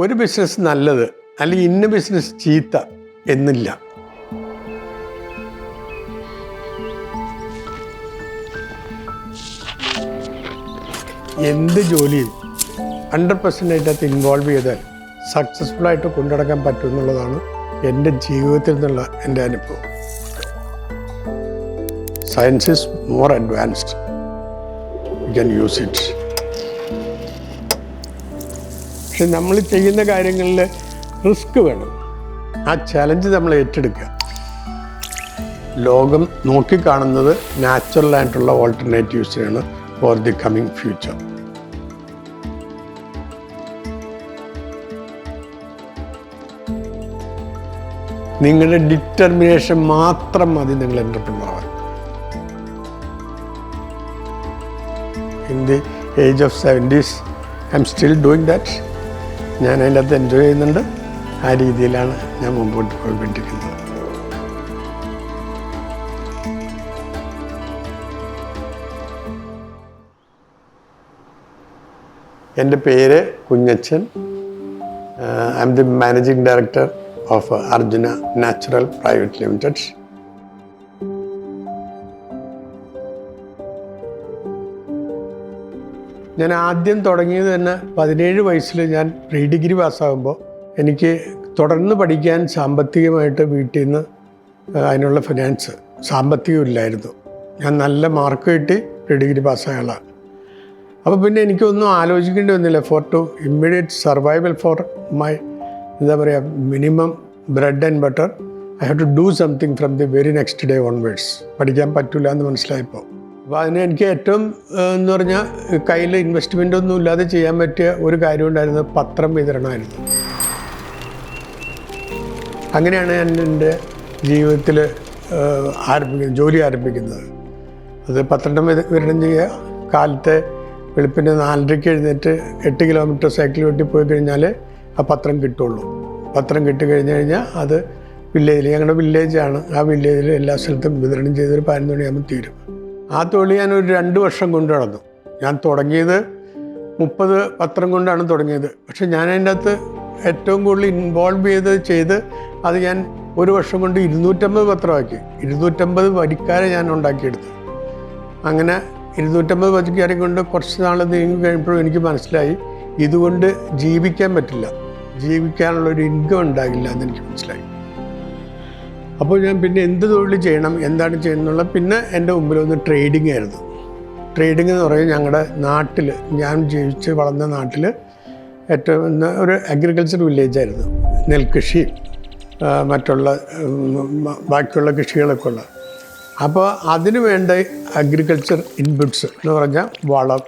ഒരു ബിസിനസ് നല്ലത് അല്ലെങ്കിൽ ഇന്ന ബിസിനസ് ചീത്ത എന്നില്ല. എന്ത് ജോലിയും 100% അതിനകത്ത് ഇൻവോൾവ് ചെയ്താൽ സക്സസ്ഫുള്ളായിട്ട് കൊണ്ടുനടക്കാൻ പറ്റും എന്നുള്ളതാണ് എൻ്റെ ജീവിതത്തിൽ നിന്നുള്ള എൻ്റെ അനുഭവം. Science is more advanced, you can use it. പക്ഷെ നമ്മൾ ചെയ്യുന്ന കാര്യങ്ങളിൽ റിസ്ക് വേണം. ആ ചലഞ്ച് നമ്മൾ ഏറ്റെടുക്കുക. ലോകം നോക്കിക്കാണുന്നത് നാച്ചുറലായിട്ടുള്ള ഓൾട്ടർനേറ്റീവ്സിനാണ് ഫോർ ദി കമ്മിങ് ഫ്യൂച്ചർ. നിങ്ങളുടെ ഡിറ്റർമിനേഷൻ മാത്രം മതി നിങ്ങൾ എൻ്റർപ്രനർ ആവാൻ. In the age of 70s I am still doing that. ഞാൻ അതിൻ്റെ അകത്ത് എൻജോയ് ചെയ്യുന്നുണ്ട്. ആ രീതിയിലാണ് ഞാൻ മുമ്പോട്ട് പോയിക്കൊണ്ടിരിക്കുന്നത്. എൻ്റെ പേര് Kunjachan. I am the managing director of Arjuna natural private limited. ഞാൻ ആദ്യം തുടങ്ങിയത് തന്നെ 17 വയസ്സിൽ ഞാൻ പ്രീ ഡിഗ്രി പാസ്സാകുമ്പോൾ എനിക്ക് തുടർന്ന് പഠിക്കാൻ സാമ്പത്തികമായിട്ട് വീട്ടിൽ നിന്ന് അതിനുള്ള ഫിനാൻസ് സാമ്പത്തികം ഇല്ലായിരുന്നു. ഞാൻ നല്ല മാർക്ക് കിട്ടി പ്രീ ഡിഗ്രി പാസ്സായ ആളാണ്. അപ്പോൾ പിന്നെ എനിക്കൊന്നും ആലോചിക്കേണ്ടി വന്നില്ല. For to immediate survival for my എന്താ പറയുക minimum bread and butter I have to do something from the very next day onwards. പഠിക്കാൻ പറ്റില്ല എന്ന് മനസ്സിലായപ്പോൾ അപ്പോൾ അതിന് എനിക്ക് ഏറ്റവും എന്ന് പറഞ്ഞാൽ കയ്യിൽ ഇൻവെസ്റ്റ്മെൻ്റ് ഒന്നും ഇല്ലാതെ ചെയ്യാൻ പറ്റിയ ഒരു കാര്യം ഉണ്ടായിരുന്നത് പത്രം വിതരണമായിരുന്നു. അങ്ങനെയാണ് ഞാൻ എൻ്റെ ജീവിതത്തിൽ ജോലി ആരംഭിക്കുന്നത്. അത് പത്രം വിതരണം ചെയ്യുക. കാലത്തെ വെളുപ്പിന് 4:30 എഴുന്നേറ്റ് 8 കിലോമീറ്റർ സൈക്കിൾ വെട്ടി പോയി കഴിഞ്ഞാൽ ആ പത്രം കിട്ടുള്ളൂ. പത്രം കിട്ടിക്കഴിഞ്ഞ് കഴിഞ്ഞാൽ അത് വില്ലേജിൽ, ഞങ്ങളുടെ വില്ലേജാണ്, ആ വില്ലേജിൽ എല്ലാ സ്ഥലത്തും വിതരണം ചെയ്തൊരു 11 മണിയാകുമ്പോൾ തീരും. ആ തൊഴിൽ ഞാനൊരു 2 വർഷം കൊണ്ട് നടന്നു. ഞാൻ തുടങ്ങിയത് 30 പത്രം കൊണ്ടാണ് തുടങ്ങിയത്. പക്ഷെ ഞാൻ അതിൻ്റെ അകത്ത് ഏറ്റവും കൂടുതൽ ഇൻവോൾവ് ചെയ്ത് അത് ഞാൻ ഒരു വർഷം കൊണ്ട് 250 പത്രമാക്കി. 250 വരിക്കാരെ ഞാൻ ഉണ്ടാക്കിയെടുത്തു. അങ്ങനെ 250 വരിക്കാരെ കൊണ്ട് കുറച്ച് നാൾ നീങ്ങി കഴിഞ്ഞപ്പോഴും എനിക്ക് മനസ്സിലായി ഇതുകൊണ്ട് ജീവിക്കാൻ പറ്റില്ല, ജീവിക്കാനുള്ളൊരു ഇൻകം ഉണ്ടാകില്ല എന്നെനിക്ക് മനസ്സിലായി. അപ്പോൾ ഞാൻ പിന്നെ എന്ത് തൊഴിൽ ചെയ്യണം, എന്താണ് ചെയ്യുന്നുള്ള പിന്നെ എൻ്റെ മുമ്പിലൊന്ന് ട്രേഡിംഗ് ആയിരുന്നു. ട്രേഡിംഗ് എന്ന് പറയുന്നത് ഞങ്ങളുടെ നാട്ടിൽ, ഞാൻ ജീവിച്ച് വളർന്ന നാട്ടിൽ ഏറ്റവും ഒരു അഗ്രികൾച്ചർ വില്ലേജായിരുന്നു. നെൽകൃഷി മറ്റുള്ള ബാക്കിയുള്ള കൃഷികളൊക്കെ ഉള്ള. അപ്പോൾ അതിന് വേണ്ട അഗ്രികൾച്ചർ ഇൻപുട്സ് എന്ന് പറഞ്ഞാൽ വളം,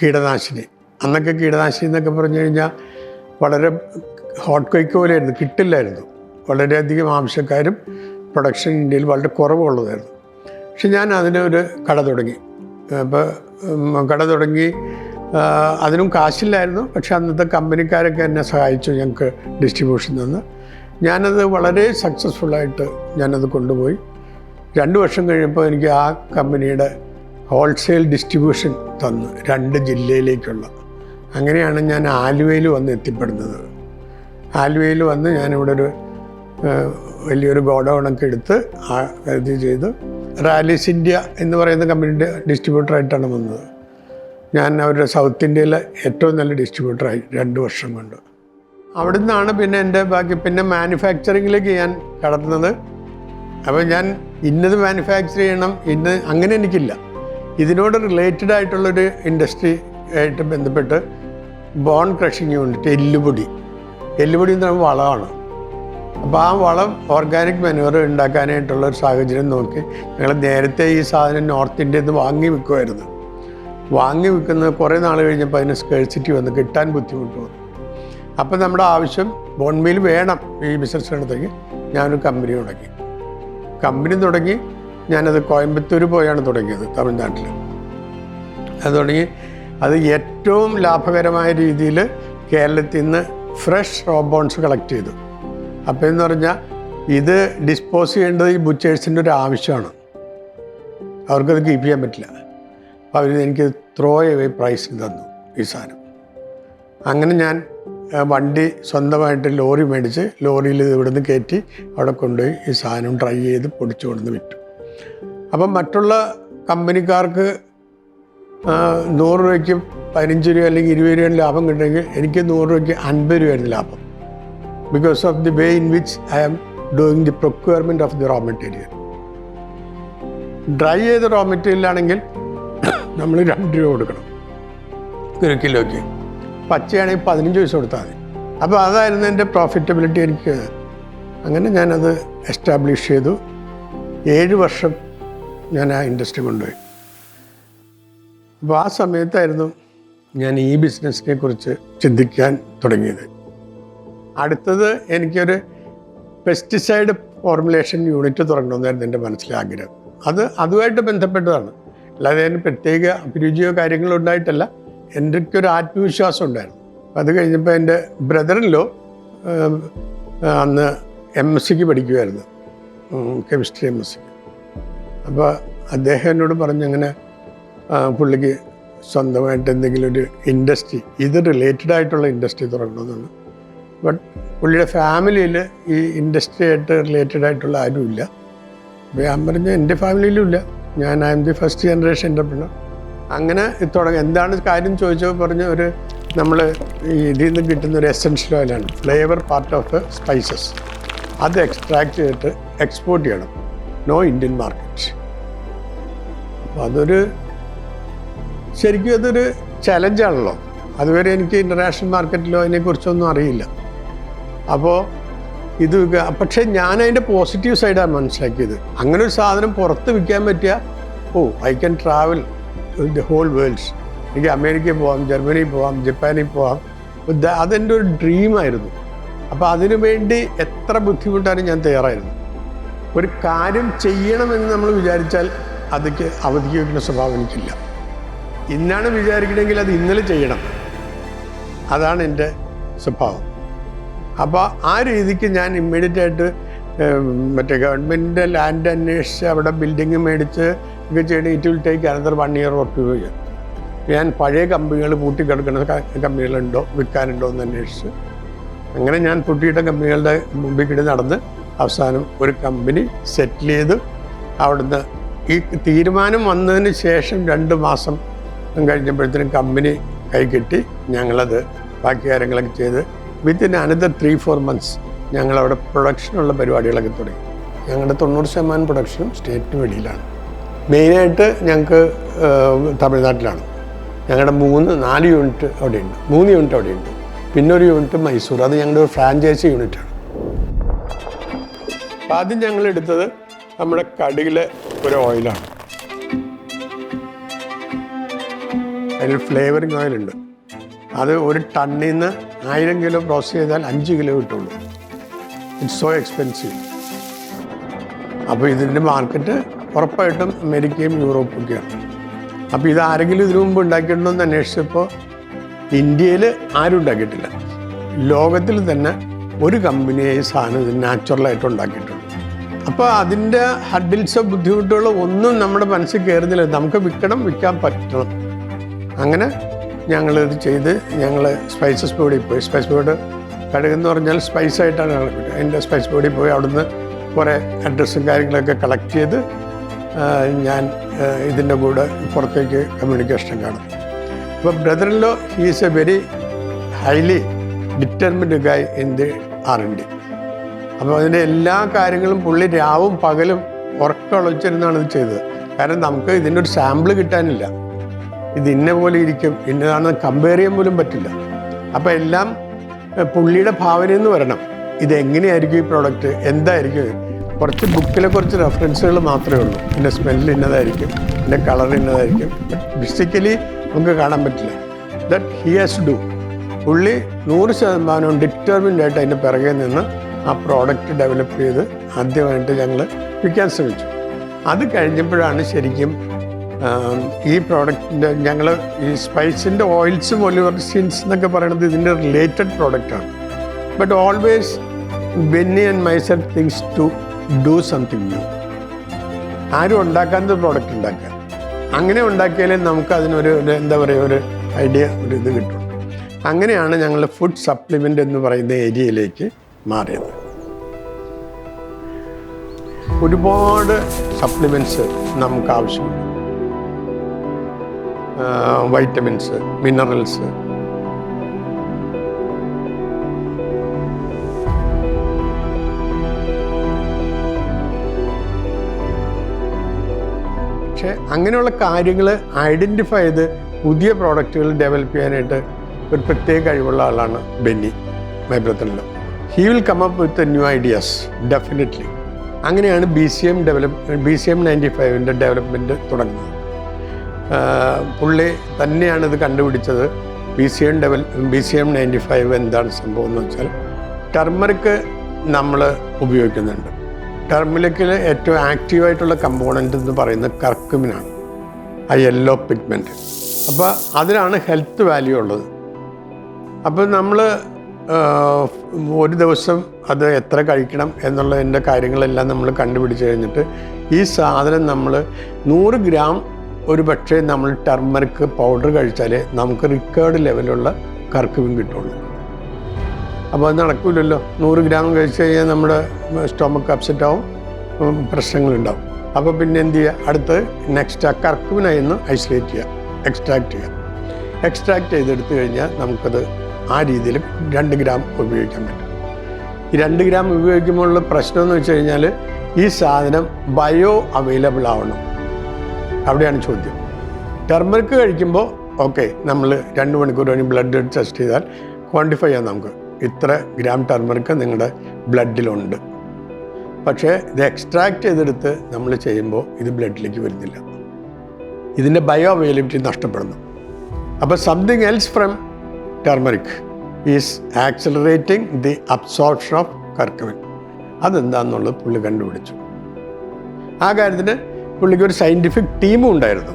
കീടനാശിനി. അന്നൊക്കെ കീടനാശിനി എന്നൊക്കെ പറഞ്ഞു കഴിഞ്ഞാൽ വളരെ ഹോട്ട് കേക്ക് പോലെയായിരുന്നു, കിട്ടില്ലായിരുന്നു. വളരെയധികം ആവശ്യക്കാരും പ്രൊഡക്ഷൻ ഇന്ത്യയിൽ വളരെ കുറവുള്ളതായിരുന്നു. പക്ഷെ ഞാൻ അതിനൊരു കട തുടങ്ങി. അപ്പോൾ കട തുടങ്ങി, അതിനും കാശില്ലായിരുന്നു. പക്ഷെ അന്നത്തെ കമ്പനിക്കാരൊക്കെ എന്നെ സഹായിച്ചു ഞങ്ങൾക്ക് ഡിസ്ട്രിബ്യൂഷൻ തന്ന്. ഞാനത് വളരെ സക്സസ്ഫുള്ളായിട്ട് ഞാനത് കൊണ്ടുപോയി. 2 വർഷം കഴിയുമ്പോൾ എനിക്ക് ആ കമ്പനിയുടെ ഹോൾസെയിൽ ഡിസ്ട്രിബ്യൂഷൻ തന്നു 2 ജില്ലയിലേക്കുള്ള. അങ്ങനെയാണ് ഞാൻ ആലുവയിൽ വന്ന് എത്തിപ്പെടുന്നത്. ആലുവയിൽ വന്ന് ഞാനിവിടെ ഒരു വലിയൊരു ഗോഡൗണൊക്കെ എടുത്ത് ഇത് ചെയ്ത് റാലീസ് ഇന്ത്യ എന്ന് പറയുന്ന കമ്പനിയുടെ ഡിസ്ട്രിബ്യൂട്ടറായിട്ടാണ് വന്നത്. ഞാൻ അവരുടെ സൗത്ത് ഇന്ത്യയിലെ ഏറ്റവും നല്ല ഡിസ്ട്രിബ്യൂട്ടറായി 2 വർഷം കൊണ്ട്. അവിടെ നിന്നാണ് പിന്നെ എൻ്റെ ബാക്കി പിന്നെ മാനുഫാക്ചറിങ്ങിലേക്ക് ഞാൻ കടന്നത്. അപ്പോൾ ഞാൻ ഇന്നത് മാനുഫാക്ചർ ചെയ്യണം അങ്ങനെ എനിക്കില്ല. ഇതിനോട് റിലേറ്റഡ് ആയിട്ടുള്ളൊരു ഇൻഡസ്ട്രി ആയിട്ട് ബന്ധപ്പെട്ട് ബോൺ ക്രഷിങ് യൂണിറ്റ്, എല്ലുപൊടി എന്ന് പറയുമ്പോൾ വളമാണ്. അപ്പോൾ ആ വളം ഓർഗാനിക് മാനുവർ ഉണ്ടാക്കാനായിട്ടുള്ളൊരു സാഹചര്യം നോക്കി ഞങ്ങൾ നേരത്തെ ഈ സാധനം നോർത്ത് ഇന്ത്യയിൽ നിന്ന് വാങ്ങി വിൽക്കുമായിരുന്നു. വാങ്ങി വിൽക്കുന്നത് കുറേ നാൾ കഴിഞ്ഞപ്പോൾ അതിന് സ്കേഴ്സിറ്റി വന്ന് കിട്ടാൻ ബുദ്ധിമുട്ട് വന്നു. അപ്പോൾ നമ്മുടെ ആവശ്യം ബോൺ മീൽ വേണം ഈ ബിസിനസ് നടത്തേക്ക്. ഞാനൊരു കമ്പനി തുടങ്ങി. ഞാനത് കോയമ്പത്തൂർ പോയാണ് തുടങ്ങിയത്, തമിഴ്നാട്ടിൽ. അത് തുടങ്ങി അത് ഏറ്റവും ലാഭകരമായ രീതിയിൽ കേരളത്തിൽ നിന്ന് ഫ്രഷ് റോബോൺസ് കളക്ട് ചെയ്തു. അപ്പോൾ എന്ന് പറഞ്ഞാൽ ഇത് ഡിസ്പോസ് ചെയ്യേണ്ടത് ഈ ബുച്ചേഴ്സിൻ്റെ ഒരു ആവശ്യമാണ്. അവർക്കത് കീപ്പ് ചെയ്യാൻ പറ്റില്ല. അപ്പോൾ അവർ എനിക്ക് ത്രോ എവേ പ്രൈസിന് തന്നു ഈ സാധനം. അങ്ങനെ ഞാൻ വണ്ടി സ്വന്തമായിട്ട് ലോറി മേടിച്ച് ലോറിയിൽ ഇവിടുന്ന് കയറ്റി അവിടെ കൊണ്ടുപോയി ഈ സാധനം ഡ്രൈ ചെയ്ത് പൊടിച്ചു കൊണ്ടുവന്ന് വിറ്റു. അപ്പം മറ്റുള്ള കമ്പനിക്കാർക്ക് 100 രൂപയ്ക്ക് 15 രൂപ അല്ലെങ്കിൽ 20 രൂപ ലാഭം കിട്ടുമെങ്കിൽ എനിക്ക് 100 രൂപയ്ക്ക് 50 രൂപയായിരുന്നു ലാഭം. Because of the way in which I am doing the procurement of the raw material. Dry ചെയ്ത റോ മെറ്റീരിയലാണെങ്കിൽ നമ്മൾ 2 രൂപ കൊടുക്കണം 1 കിലോയ്ക്ക്. പച്ചയാണെങ്കിൽ 15 പൈസ കൊടുത്താൽ മതി. അപ്പോൾ അതായിരുന്നു എൻ്റെ പ്രോഫിറ്റബിലിറ്റി. എനിക്ക് അങ്ങനെ ഞാനത് എസ്റ്റാബ്ലിഷ് ചെയ്തു. 7 വർഷം ഞാൻ ആ ഇൻഡസ്ട്രി കൊണ്ടുപോയി. അപ്പോൾ ആ സമയത്തായിരുന്നു ഞാൻ ഈ ബിസിനസ്സിനെ കുറിച്ച് ചിന്തിക്കാൻ തുടങ്ങിയത്. അടുത്തത് എനിക്കൊരു പെസ്റ്റിസൈഡ് ഫോർമുലേഷൻ യൂണിറ്റ് തുടങ്ങണമെന്നായിരുന്നു എൻ്റെ മനസ്സിലെ ആഗ്രഹം. അതുമായിട്ട് ബന്ധപ്പെട്ടതാണ്, അല്ലാതെ അതിന് പ്രത്യേക അഭിരുചിയോ കാര്യങ്ങളോ ഉണ്ടായിട്ടല്ല. എനിക്കൊരു ആത്മവിശ്വാസം ഉണ്ടായിരുന്നു. അത് കഴിഞ്ഞപ്പോൾ എൻ്റെ ബ്രദറിലോ അന്ന് MSc പഠിക്കുമായിരുന്നു, കെമിസ്ട്രി MSc. അപ്പോൾ അദ്ദേഹം എന്നോട് പറഞ്ഞങ്ങനെ പുള്ളിക്ക് സ്വന്തമായിട്ട് എന്തെങ്കിലും ഒരു ഇൻഡസ്ട്രി, ഇത് റിലേറ്റഡ് ആയിട്ടുള്ള ഇൻഡസ്ട്രി തുടങ്ങണമെന്നാണ്. ബട്ട് പുള്ളിയുടെ ഫാമിലിയിൽ ഈ ഇൻഡസ്ട്രി ആയിട്ട് റിലേറ്റഡ് ആയിട്ടുള്ള ആരുമില്ല. അപ്പോൾ ഞാൻ പറഞ്ഞു എൻ്റെ ഫാമിലിയിലും ഇല്ല, ഞാൻ I am the first generation entrepreneur. അങ്ങനെ തുടങ്ങി. എന്താണ് കാര്യം ചോദിച്ചപ്പോൾ പറഞ്ഞു, നമ്മൾ ഇതിൽ നിന്ന് കിട്ടുന്ന ഒരു എസെൻഷ്യൽ ഓയിലാണ്, ഫ്ലേവർ പാർട്ട് ഓഫ് സ്പൈസസ്. അത് എക്സ്ട്രാക്ട് ചെയ്തിട്ട് എക്സ്പോർട്ട് ചെയ്യണം, നോ ഇന്ത്യൻ മാർക്കറ്റ്. അപ്പോൾ ശരിക്കും അതൊരു ചലഞ്ചാണല്ലോ. അതുവരെ എനിക്ക് ഇൻ്റർനാഷണൽ മാർക്കറ്റിലോ അതിനെക്കുറിച്ചൊന്നും അറിയില്ല. അപ്പോൾ പക്ഷേ ഞാൻ അതിൻ്റെ പോസിറ്റീവ് സൈഡാണ് മനസ്സിലാക്കിയത്. അങ്ങനെ ഒരു സാധനം പുറത്ത് വിൽക്കാൻ പറ്റിയ, I can travel the whole worlds. എനിക്ക് അമേരിക്കയിൽ പോകാം, ജർമ്മനിയിൽ പോകാം, ജപ്പാനിൽ പോകാം. അതെൻ്റെ ഒരു ഡ്രീമായിരുന്നു. അപ്പോൾ അതിനു വേണ്ടി എത്ര ബുദ്ധിമുട്ടാനും ഞാൻ തയ്യാറായിരുന്നു. ഒരു കാര്യം ചെയ്യണമെന്ന് നമ്മൾ വിചാരിച്ചാൽ അതൊക്കെ അവധിക്ക് വയ്ക്കുന്ന സ്വഭാവം എനിക്കില്ല. ഇന്നാണ് വിചാരിക്കണമെങ്കിൽ അത് ഇന്നലെ ചെയ്യണം, അതാണ് എൻ്റെ സ്വഭാവം. അപ്പോൾ ആ രീതിക്ക് ഞാൻ ഇമ്മീഡിയറ്റായിട്ട് മറ്റേ ഗവൺമെൻറ്റിൻ്റെ ലാൻഡ് അന്വേഷിച്ച് അവിടെ ബിൽഡിങ് മേടിച്ച് ഒക്കെ ചെയ്യണം. It will take another 1 year or 2 years. ഞാൻ പഴയ കമ്പനികൾ പൂട്ടിക്കിടക്കുന്ന കമ്പനികളുണ്ടോ വിൽക്കാനുണ്ടോ എന്ന് അന്വേഷിച്ച് അങ്ങനെ ഞാൻ പൂട്ടിയിട്ട കമ്പനികളുടെ മുമ്പിൽ കിടി നടന്ന് അവസാനം ഒരു കമ്പനി സെറ്റിൽ ചെയ്ത് അവിടുന്ന് ഈ തീരുമാനം വന്നതിന് ശേഷം 2 മാസം കഴിഞ്ഞപ്പോഴത്തേനും കമ്പനി കൈ കിട്ടി. ഞങ്ങളത് ബാക്കി കാര്യങ്ങളൊക്കെ ചെയ്ത് വിത്തിൻ അനദർ 3-4 months ഞങ്ങളവിടെ പ്രൊഡക്ഷനുള്ള പരിപാടികളൊക്കെ തുടങ്ങി. ഞങ്ങളുടെ 90% പ്രൊഡക്ഷനും സ്റ്റേറ്റിന് വെളിയിലാണ്. മെയിനായിട്ട് ഞങ്ങൾക്ക് തമിഴ്നാട്ടിലാണ്. ഞങ്ങളുടെ 4 യൂണിറ്റ് അവിടെയുണ്ട്, 3 യൂണിറ്റ് അവിടെയുണ്ട്. പിന്നെ ഒരു യൂണിറ്റ് മൈസൂർ, അത് ഞങ്ങളുടെ ഒരു ഫ്രാഞ്ചൈസി യൂണിറ്റാണ്. അപ്പം ആദ്യം ഞങ്ങൾ എടുത്തത് നമ്മുടെ കടുകിലെ ഒരു ഓയിലാണ്. അതിൽ ഫ്ലേവറിങ് ഓയിലുണ്ട്. അത് 1 ടണ്ണിൽ നിന്ന് 1000 കിലോ പ്രോസസ് ചെയ്താൽ 5 കിലോ കിട്ടുള്ളൂ. It's so expensive. അപ്പോൾ ഇതിൻ്റെ മാർക്കറ്റ് ഉറപ്പായിട്ടും അമേരിക്കയും യൂറോപ്പും ഒക്കെയാണ്. അപ്പോൾ ഇത് ആരെങ്കിലും ഇതിനു മുമ്പ് ഉണ്ടാക്കിയിട്ടുണ്ടോ എന്ന് അന്വേഷിച്ചപ്പോൾ ഇന്ത്യയിൽ ആരും ഉണ്ടാക്കിയിട്ടില്ല. ലോകത്തിൽ തന്നെ ഒരു കമ്പനിയെ ഈ സാധനം ഇത് നാച്ചുറലായിട്ട് ഉണ്ടാക്കിയിട്ടുണ്ട്. അപ്പോൾ അതിൻ്റെ ഹഡിൽസോ ബുദ്ധിമുട്ടുകളോ ഒന്നും നമ്മുടെ മനസ്സിൽ കയറുന്നില്ല. നമുക്ക് വിൽക്കാൻ പറ്റണം. അങ്ങനെ ഞങ്ങളിത് ചെയ്ത് ഞങ്ങൾ സ്പൈസസ് ബോർഡിൽ പോയി. സ്പൈസ് ബോർഡ് കടുകെന്ന് പറഞ്ഞാൽ സ്പൈസായിട്ടാണ് കളക്ട്. അതിൻ്റെ സ്പൈസ് ബോർഡിൽ പോയി അവിടുന്ന് കുറേ അഡ്രസ്സും കാര്യങ്ങളൊക്കെ കളക്ട് ചെയ്ത് ഞാൻ ഇതിൻ്റെ കൂടെ പുറത്തേക്ക് കമ്മ്യൂണിക്കേഷൻ കാണും. അപ്പോൾ ബ്രദറിലോ he's a very highly determined guy in the R&D. അപ്പോൾ അതിൻ്റെ എല്ലാ കാര്യങ്ങളും പുള്ളി രാവും പകലും ഉറക്കമൊളിച്ചിരുന്നാണ് ഇത് ചെയ്തത്. കാരണം നമുക്ക് ഇതിൻ്റെ ഒരു സാമ്പിൾ കിട്ടാനില്ല. ഇത് ഇന്ന പോലെ ഇരിക്കും, ഇന്നതാണെന്ന് കമ്പയർ ചെയ്യാൻ പോലും പറ്റില്ല. അപ്പോൾ എല്ലാം പുള്ളിയുടെ ഭാവനയെന്ന് വരണം. ഇതെങ്ങനെയായിരിക്കും ഈ പ്രോഡക്റ്റ്, എന്തായിരിക്കും. കുറച്ച് ബുക്കിലെ കുറച്ച് റെഫറൻസുകൾ മാത്രമേ ഉള്ളൂ. ഇതിൻ്റെ സ്മെല്ല് ഇന്നതായിരിക്കും, ഇതിൻ്റെ കളർ ഇന്നതായിരിക്കും. ബട്ട് ബേസിക്കലി നമുക്ക് കാണാൻ പറ്റില്ല. That he has to do. പുള്ളി 100% ഡിറ്റർമിൻഡ് ആയിട്ട് അതിൻ്റെ പിറകെ നിന്ന് ആ പ്രോഡക്റ്റ് ഡെവലപ്പ് ചെയ്ത് ആദ്യമായിട്ട് ഞങ്ങൾ വിൽക്കാൻ ശ്രമിച്ചു. അത് കഴിഞ്ഞപ്പോഴാണ് ശരിക്കും ഈ പ്രോഡക്റ്റിൻ്റെ ഞങ്ങൾ ഈ സ്പൈസിൻ്റെ ഓയിൽസും ഒലിവർസിൻസ് എന്നൊക്കെ പറയുന്നത് ഇതിൻ്റെ റിലേറ്റഡ് പ്രോഡക്റ്റാണ്. But always Benny and myself things to do something new. ആരും ഉണ്ടാക്കാത്ത പ്രോഡക്റ്റ് ഉണ്ടാക്കുക. അങ്ങനെ ഉണ്ടാക്കിയാലേ നമുക്ക് അതിനൊരു എന്താ പറയുക, ഒരു ഐഡിയ, ഒരു ഇത് കിട്ടും. അങ്ങനെയാണ് ഞങ്ങൾ ഫുഡ് സപ്ലിമെൻ്റ് എന്ന് പറയുന്ന ഏരിയയിലേക്ക് മാറിയത്. ഒരുപാട് സപ്ലിമെൻറ്റ്സ് നമുക്ക് ആവശ്യമുണ്ട്. Vitamins, minerals. പക്ഷേ അങ്ങനെയുള്ള കാര്യങ്ങൾ ഐഡൻറ്റിഫൈ ചെയ്ത് പുതിയ പ്രോഡക്റ്റുകൾ ഡെവലപ്പ് ചെയ്യാനായിട്ട് ഒരു പ്രത്യേക കഴിവുള്ള ആളാണ് Benny, my brother in law. He will come up with new ideas definitely. അങ്ങനെയാണ് BCM 95ൻ്റെ ഡെവലപ്മെൻറ്റ് തുടങ്ങുന്നത്. പുള്ളി തന്നെയാണ് ഇത് കണ്ടുപിടിച്ചത്. BCM 95 എന്താണ് സംഭവം എന്ന് വെച്ചാൽ, ടർമറിക്ക് നമ്മൾ ഉപയോഗിക്കുന്നുണ്ട്. ടർമറിക്കിൽ ഏറ്റവും ആക്റ്റീവായിട്ടുള്ള കമ്പോണൻ്റ് എന്ന് പറയുന്നത് കർക്കുമിനാണ്, ആ യെല്ലോ പിഗ്മെൻറ്റ്. അപ്പോൾ അതിനാണ് ഹെൽത്ത് വാല്യൂ ഉള്ളത്. അപ്പോൾ നമ്മൾ ഒരു ദിവസം അത് എത്ര കഴിക്കണം എന്നുള്ളതിൻ്റെ കാര്യങ്ങളെല്ലാം നമ്മൾ കണ്ടുപിടിച്ച് കഴിഞ്ഞിട്ട് ഈ സാധനം നമ്മൾ 100 ഗ്രാം ഒരു പക്ഷേ നമ്മൾ ടർമറിക്ക് പൗഡർ കഴിച്ചാലേ നമുക്ക് റിക്കേർഡ് ലെവലുള്ള കർക്കുമിൻ കിട്ടുള്ളൂ. അപ്പോൾ അത് നടക്കില്ലല്ലോ. 100 ഗ്രാം കഴിച്ച് കഴിഞ്ഞാൽ നമ്മുടെ സ്റ്റൊമക്ക് അപ്സെറ്റ് ആവും, പ്രശ്നങ്ങളുണ്ടാവും. അപ്പോൾ പിന്നെ എന്ത് ചെയ്യുക, അടുത്ത് നെക്സ്റ്റ് ആ കർക്കുമിനായിരുന്നു ഐസൊലേറ്റ് ചെയ്യുക, എക്സ്ട്രാക്ട് ചെയ്തെടുത്തു കഴിഞ്ഞാൽ നമുക്കത് ആ രീതിയിൽ 2 ഗ്രാം ഉപയോഗിക്കാൻ പറ്റും. ഈ 2 ഗ്രാം ഉപയോഗിക്കുമ്പോഴുള്ള പ്രശ്നം എന്ന് വെച്ച് കഴിഞ്ഞാൽ ഈ സാധനം ബയോ അവൈലബിൾ ആവണം. അവിടെയാണ് ചോദ്യം. ടർമറിക്ക് കഴിക്കുമ്പോൾ ഓക്കെ, നമ്മൾ 2 മണിക്കൂർ കഴിഞ്ഞ് ബ്ലഡ് ടെസ്റ്റ് ചെയ്താൽ ക്വാണ്ടിഫൈ ചെയ്യാം നമുക്ക് ഇത്ര ഗ്രാം ടർമറിക്ക് നിങ്ങളുടെ ബ്ലഡിലുണ്ട്. പക്ഷേ ഇത് എക്സ്ട്രാക്ട് ചെയ്തെടുത്ത് നമ്മൾ ചെയ്യുമ്പോൾ ഇത് ബ്ലഡിലേക്ക് വരുന്നില്ല, ഇതിൻ്റെ ബയോ അവൈലബിലിറ്റി നഷ്ടപ്പെടുന്നു. അപ്പോൾ something else from turmeric is accelerating the absorption of curcumin. അതെന്താണെന്നുള്ളത് പുള്ളി കണ്ടുപിടിച്ചു. ആ കാര്യത്തിന് പുള്ളിക്ക് ഒരു സയൻറ്റിഫിക് ടീമും ഉണ്ടായിരുന്നു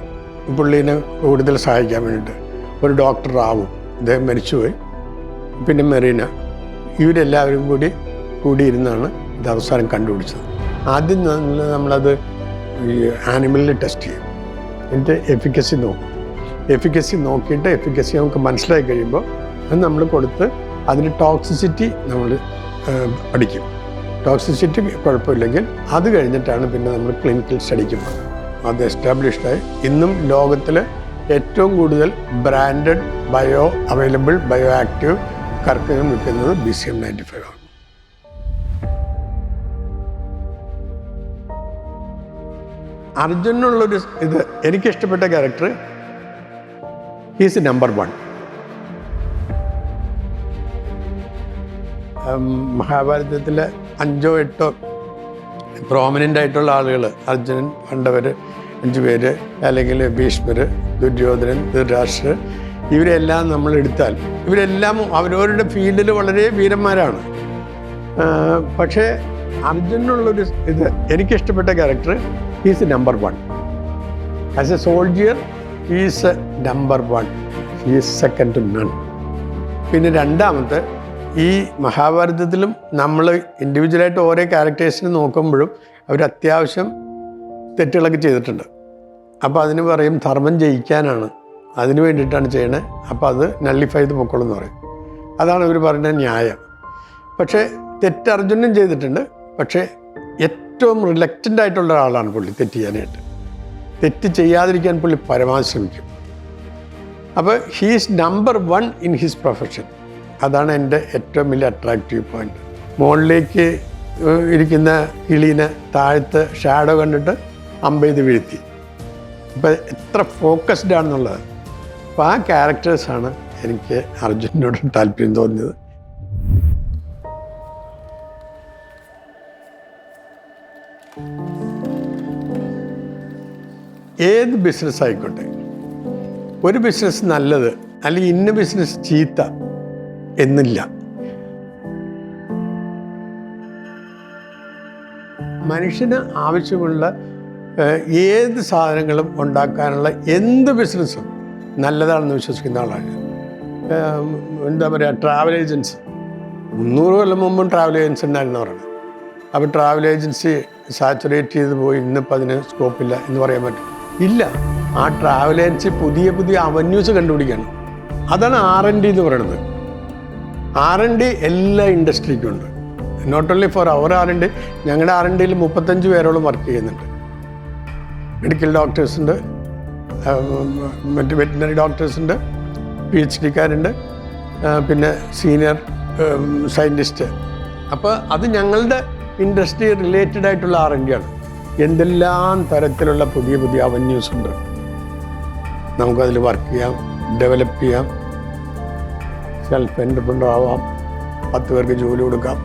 പുള്ളീനെ കൂടുതൽ സഹായിക്കാൻ വേണ്ടിയിട്ട്. ഒരു ഡോക്ടർ റാവു, അദ്ദേഹം മരിച്ചുപോയി, പിന്നെ മെറീന, ഇവരെല്ലാവരും കൂടിയിരുന്നാണ് ഇത് അവസാനം കണ്ടുപിടിച്ചത്. ആദ്യം നമ്മളത് ഈ ആനിമലിൽ ടെസ്റ്റ് ചെയ്യും, എന്നിട്ട് എഫിക്കസി നോക്കും. എഫിക്കസി നോക്കിയിട്ട് എഫിക്കസി നമുക്ക് മനസ്സിലാക്കി കഴിയുമ്പോൾ അത് നമ്മൾ കൊടുത്ത് അതിന് ടോക്സിസിറ്റി നമ്മൾ പഠിക്കും. ടോക്സിസിറ്റി കുഴപ്പമില്ലെങ്കിൽ അത് കഴിഞ്ഞിട്ടാണ് പിന്നെ നമ്മൾ ക്ലിനിക്കൽ സ്റ്റഡിക്ക് പോകുന്നത്. അത് എസ്റ്റാബ്ലിഷ്ഡായി ഇന്നും ലോകത്തിൽ ഏറ്റവും കൂടുതൽ branded bioavailable bioactive curcumin വിൽക്കുന്നത് BCM 95 ആണ്. അർജുനുള്ളൊരു ഇത് എനിക്കിഷ്ടപ്പെട്ട ക്യാരക്ടർ, ഹീസ് നമ്പർ 1. മഹാഭാരതത്തിലെ 5 or 8 പ്രോമിനൻ്റ് ആയിട്ടുള്ള ആളുകൾ, അർജുനൻ, പാണ്ഡവർ 5 പേര്, അല്ലെങ്കിൽ ഭീഷ്മർ, ദുര്യോധനൻ, ധൃതരാഷ്ട്രർ, ഇവരെല്ലാം നമ്മൾ എടുത്താൽ ഇവരെല്ലാം അവരവരുടെ ഫീൽഡിൽ വളരെ വീരന്മാരാണ്. പക്ഷേ അർജുനുള്ളൊരു ഇത് എനിക്കിഷ്ടപ്പെട്ട character, he's number 1. As a soldier he's number 1, he's second to none. പിന്നെ രണ്ടാമത്തെ, ഈ മഹാഭാരതത്തിലും നമ്മൾ ഇൻഡിവിജ്വലായിട്ട് ഓരോ ക്യാരക്ടേഴ്സിനെ നോക്കുമ്പോഴും അവർ അത്യാവശ്യം തെറ്റുകളൊക്കെ ചെയ്തിട്ടുണ്ട്. അപ്പോൾ അതിന് പറയും ധർമ്മം ജയിക്കാനാണ്, അതിന് വേണ്ടിയിട്ടാണ് ചെയ്യണത്, അപ്പോൾ അത് നള്ളിഫൈ ചെയ്ത് പൊക്കോളും എന്ന് പറയും. അതാണ് ഇവർ പറയുന്ന ന്യായം. പക്ഷേ തെറ്റ് അർജുനൻ ചെയ്തിട്ടുണ്ട്. പക്ഷേ ഏറ്റവും റിലക്റ്റൻ്റ് ആയിട്ടുള്ള ഒരാളാണ് പുള്ളി തെറ്റ് ചെയ്യാനായിട്ട്. തെറ്റ് ചെയ്യാതിരിക്കാൻ പുള്ളി പരമാവധി ശ്രമിക്കും. അപ്പോൾ he's number 1 in his profession. അതാണ് എൻ്റെ ഏറ്റവും വലിയ അട്രാക്റ്റീവ് പോയിന്റ്. മുകളിലേക്ക് ഇരിക്കുന്ന കിളീനെ താഴത്ത് ഷാഡോ കണ്ടിട്ട് അമ്പെയ്ത് വീഴ്ത്തി. അപ്പോൾ എത്ര ഫോക്കസ്ഡ് ആണെന്നുള്ളത്. അപ്പോൾ ആ ക്യാരക്ടേഴ്സാണ് എനിക്ക് അർജുനോട് താല്പര്യം തോന്നിയത്. ഏത് ബിസിനസ് ആയിക്കോട്ടെ, ഒരു ബിസിനസ് നല്ലത് അല്ലെങ്കിൽ ഇന്ന ബിസിനസ് ചീത്ത എന്നില്ല. മനുഷ്യന് ആവശ്യമുള്ള ഏത് സാധനങ്ങളും ഉണ്ടാക്കാനുള്ള എന്ത് ബിസിനസ്സും നല്ലതാണെന്ന് വിശ്വസിക്കുന്ന ആളാണ്. എന്താ പറയുക, ട്രാവൽ ഏജൻസി 300 കൊല്ലം മുമ്പും ട്രാവൽ ഏജൻസി ഉണ്ടായിരുന്നവരാണ്. അപ്പോൾ ട്രാവൽ ഏജൻസി സാച്ചുറേറ്റ് ചെയ്ത് പോയി ഇന്നിപ്പോൾ അതിന് സ്കോപ്പില്ല എന്ന് പറയാൻ പറ്റും? ഇല്ല. ആ ട്രാവൽ ഏജൻസി പുതിയ അവന്യൂസ് കണ്ടുപിടിക്കുകയാണ്. അതാണ് R&D എന്ന് പറയുന്നത്. R&D എല്ലാ ഇൻഡസ്ട്രിക്കും ഉണ്ട്. Not only for our R&D. ഞങ്ങളുടെ R&Dയിൽ 35 പേരോളം വർക്ക് ചെയ്യുന്നുണ്ട്. മെഡിക്കൽ ഡോക്ടേഴ്സുണ്ട്, മറ്റ് വെറ്റിനറി ഡോക്ടേഴ്സുണ്ട്, PhD-കാരുണ്ട്, പിന്നെ സീനിയർ സയൻറ്റിസ്റ്റ്. അപ്പോൾ അത് ഞങ്ങളുടെ ഇൻഡസ്ട്രി റിലേറ്റഡ് ആയിട്ടുള്ള R&D ആണ്. എന്തെല്ലാം തരത്തിലുള്ള പുതിയ പുതിയ അവന്യൂസ് ഉണ്ട്. നമുക്കതിൽ വർക്ക് ചെയ്യാം, ഡെവലപ്പ് ചെയ്യാം, സെൽഫ് എൻ്റർപ്രനർ ആവാം, 10 പേർക്ക് ജോലി കൊടുക്കാം.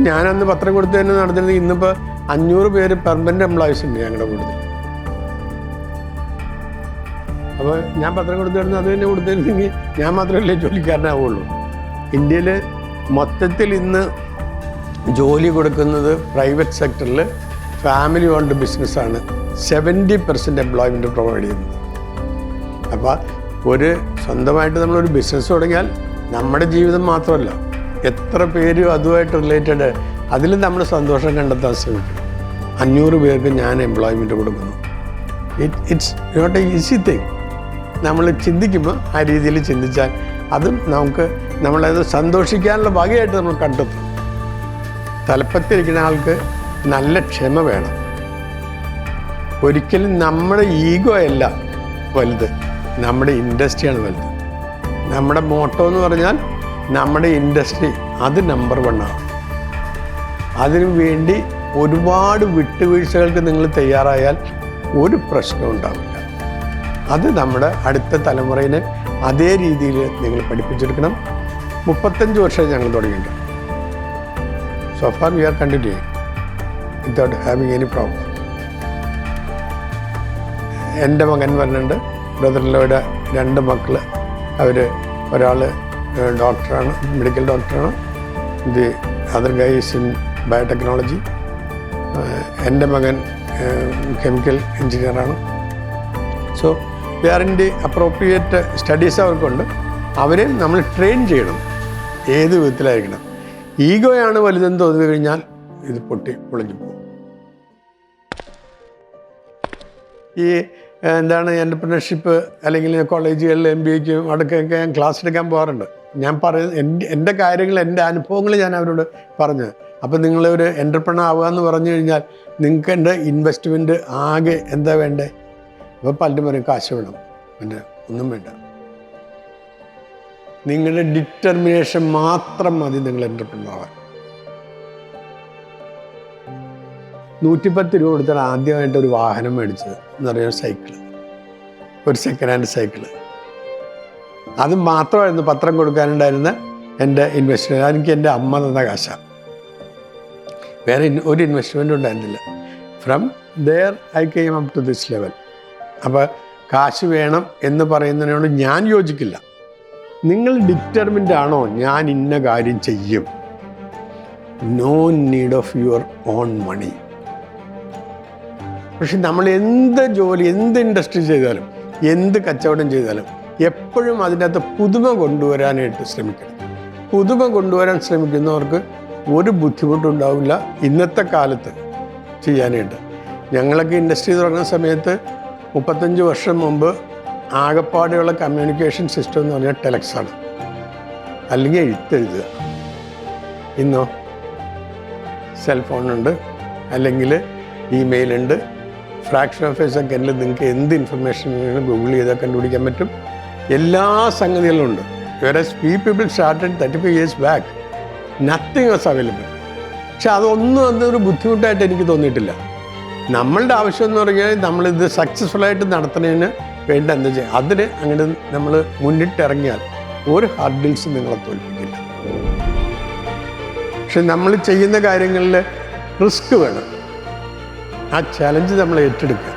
ഞാനന്ന് പത്രം കൊടുത്ത് തന്നെ നടത്തുന്നത്. ഇന്നിപ്പോൾ 500 പേര് പെർമനൻ്റ് എംപ്ലോയീസ് ഉണ്ട് ഞങ്ങളുടെ കൂടുതൽ. അപ്പോൾ ഞാൻ പത്രം കൊടുത്തിരുന്നത് അത് തന്നെ കൊടുത്തിരുന്നെങ്കിൽ ഞാൻ മാത്രമല്ലേ ജോലിക്കാരനാവുള്ളൂ. ഇന്ത്യയിൽ മൊത്തത്തിൽ ഇന്ന് ജോലി കൊടുക്കുന്നത് പ്രൈവറ്റ് സെക്ടറിൽ ഫാമിലി ഓൺഡ് ബിസിനസ്സാണ് 70% എംപ്ലോയ്മെൻറ്റ് പ്രൊവൈഡ് ചെയ്യുന്നത്. അപ്പോൾ ഒരു സ്വന്തമായിട്ട് നമ്മളൊരു ബിസിനസ് തുടങ്ങിയാൽ നമ്മുടെ ജീവിതം മാത്രമല്ല, എത്ര പേരും അതുമായിട്ട് റിലേറ്റഡ്, അതിൽ നമ്മൾ സന്തോഷം കണ്ടെത്താൻ ശ്രമിക്കണം. 500 പേർക്ക് ഞാൻ എംപ്ലോയ്മെൻറ്റ് കൊടുക്കുന്നു. It's not a easy thing. നമ്മൾ ചിന്തിക്കുമ്പോൾ ആ രീതിയിൽ ചിന്തിച്ചാൽ അതും നമ്മളത് സന്തോഷിക്കാനുള്ള വകയായിട്ട് നമ്മൾ കണ്ടെത്തും. തലപ്പത്തിരിക്കുന്ന ആൾക്ക് നല്ല ക്ഷമ വേണം. ഒരിക്കലും നമ്മുടെ ഈഗോ അല്ല വലുത്, നമ്മുടെ ഇൻഡസ്ട്രിയാണ് വലുത്. നമ്മുടെ മോട്ടോ എന്ന് പറഞ്ഞാൽ നമ്മുടെ ഇൻഡസ്ട്രി അത് നമ്പർ 1 ആണ്. അതിനു വേണ്ടി ഒരുപാട് വിട്ടുവീഴ്ചകൾക്ക് നിങ്ങൾ തയ്യാറായാൽ ഒരു പ്രശ്നവും ഉണ്ടാവില്ല. അത് നമ്മുടെ അടുത്ത തലമുറയിനെ അതേ രീതിയിൽ നിങ്ങൾ പഠിപ്പിച്ചെടുക്കണം. 35 വർഷം ഞങ്ങൾ തുടങ്ങിയിട്ടുണ്ട്. So far V R continuing without having any problem. എൻ്റെ മകൻ പറഞ്ഞിട്ടുണ്ട്, ബ്രദറിലൂടെ 2 മക്കൾ, അവർ ഒരാൾ ഡോക്ടറാണ്, മെഡിക്കൽ ഡോക്ടറാണ്, the other guy is in biotechnology. എൻ്റെ മകൻ കെമിക്കൽ എഞ്ചിനീയറാണ്. So they are in the appropriate studies അവർക്കുണ്ട്. അവരെ നമ്മൾ ട്രെയിൻ ചെയ്യണം, ഏത് വിധത്തിലായിരിക്കണം. ഈഗോയാണ് വലുതെന്ന് തോന്നി കഴിഞ്ഞാൽ ഇത് പൊളിഞ്ഞു പോകും. ഈ എന്താണ് എൻ്റർപ്രണർഷിപ്പ് അല്ലെങ്കിൽ കോളേജുകളിൽ MBA-ക്ക് അടക്കമൊക്കെ ഞാൻ ക്ലാസ് എടുക്കാൻ പോകാറുണ്ട്. ഞാൻ പറയുന്നത് എൻ്റെ കാര്യങ്ങൾ, എൻ്റെ അനുഭവങ്ങൾ ഞാൻ അവരോട് പറഞ്ഞു. അപ്പം നിങ്ങളൊരു എൻ്റർപ്രണർ ആവുക എന്ന് പറഞ്ഞു കഴിഞ്ഞാൽ നിങ്ങൾക്ക് എൻ്റെ ഇൻവെസ്റ്റ്മെൻറ്റ് ആകെ എന്താ വേണ്ടേ? അപ്പോൾ പലരും പറയും കാശ് വേണം. പിന്നെ ഒന്നും വേണ്ട, നിങ്ങളുടെ ഡിറ്റർമിനേഷൻ മാത്രം മതി നിങ്ങൾ എൻ്റർപ്രണർ ആവാൻ. 110 രൂപ കൊടുത്താൽ ആദ്യമായിട്ട് ഒരു വാഹനം മേടിച്ചത് എന്ന് പറയുന്നത് സൈക്കിള്, ഒരു സെക്കൻഡ് ഹാൻഡ് സൈക്കിള്. അത് മാത്രമായിരുന്നു പത്രം കൊടുക്കാനുണ്ടായിരുന്ന എൻ്റെ ഇൻവെസ്റ്റ്മെൻറ്റ്. എനിക്ക് എൻ്റെ അമ്മ തന്ന കാശാണ്, വേറെ ഒരു ഇൻവെസ്റ്റ്മെൻറ്റും ഉണ്ടായിരുന്നില്ല. From there I came up to this level. അപ്പോൾ കാശ് വേണം എന്ന് പറയുന്നതിനോട് ഞാൻ യോജിക്കില്ല. നിങ്ങൾ ഡിറ്റർമിൻഡ് ആണോ, ഞാൻ ഇന്ന കാര്യം ചെയ്യും, no need of your own money. പക്ഷെ നമ്മൾ എന്ത് ജോലി, എന്ത് ഇൻഡസ്ട്രി ചെയ്താലും, എന്ത് കച്ചവടം ചെയ്താലും എപ്പോഴും അതിനകത്ത് പുതുമ കൊണ്ടുവരാനായിട്ട് ശ്രമിക്കണം. പുതുമ കൊണ്ടുവരാൻ ശ്രമിക്കുന്നവർക്ക് ഒരു ബുദ്ധിമുട്ടുണ്ടാവില്ല ഇന്നത്തെ കാലത്ത് ചെയ്യാനായിട്ട്. ഞങ്ങളൊക്കെ ഇൻഡസ്ട്രി തുടങ്ങുന്ന സമയത്ത് 35 വർഷം മുമ്പ് ആകെപ്പാടെയുള്ള കമ്മ്യൂണിക്കേഷൻ സിസ്റ്റം എന്ന് പറഞ്ഞാൽ ടെലക്സാണ്, അല്ലെങ്കിൽ എഴുത്തെഴുതുക. ഇന്നോ സെൽഫോണുണ്ട്, അല്ലെങ്കിൽ ഇമെയിലുണ്ട്. ഫ്രാക്ഷൻ ഓഫ് എ സെക്കൻഡിൽ നിങ്ങൾക്ക് എന്ത് ഇൻഫർമേഷൻ വേണമെങ്കിലും ഗൂഗിൾ ചെയ്താൽ കണ്ടുപിടിക്കാൻ പറ്റും. എല്ലാ സംഗതികളും ഉണ്ട്. Whereas people started 35 years back, nothing was available. പക്ഷെ അതൊന്നും അതൊരു ബുദ്ധിമുട്ടായിട്ട് എനിക്ക് തോന്നിയിട്ടില്ല. നമ്മളുടെ ആവശ്യം എന്ന് പറഞ്ഞാൽ നമ്മളിത് സക്സസ്ഫുള്ളായിട്ട് നടത്തുന്നതിന് വേണ്ട എന്താ ചെയ്യുക, അതിന് അങ്ങനെ നമ്മൾ മുന്നിട്ടിറങ്ങിയാൽ ഒരു ഹർഡിൽസും നിങ്ങളെ തോൽപ്പിക്കില്ല. പക്ഷെ നമ്മൾ ചെയ്യുന്ന കാര്യങ്ങളിൽ റിസ്ക് വേണം. ആ ചലഞ്ച് നമ്മൾ ഏറ്റെടുക്കുക.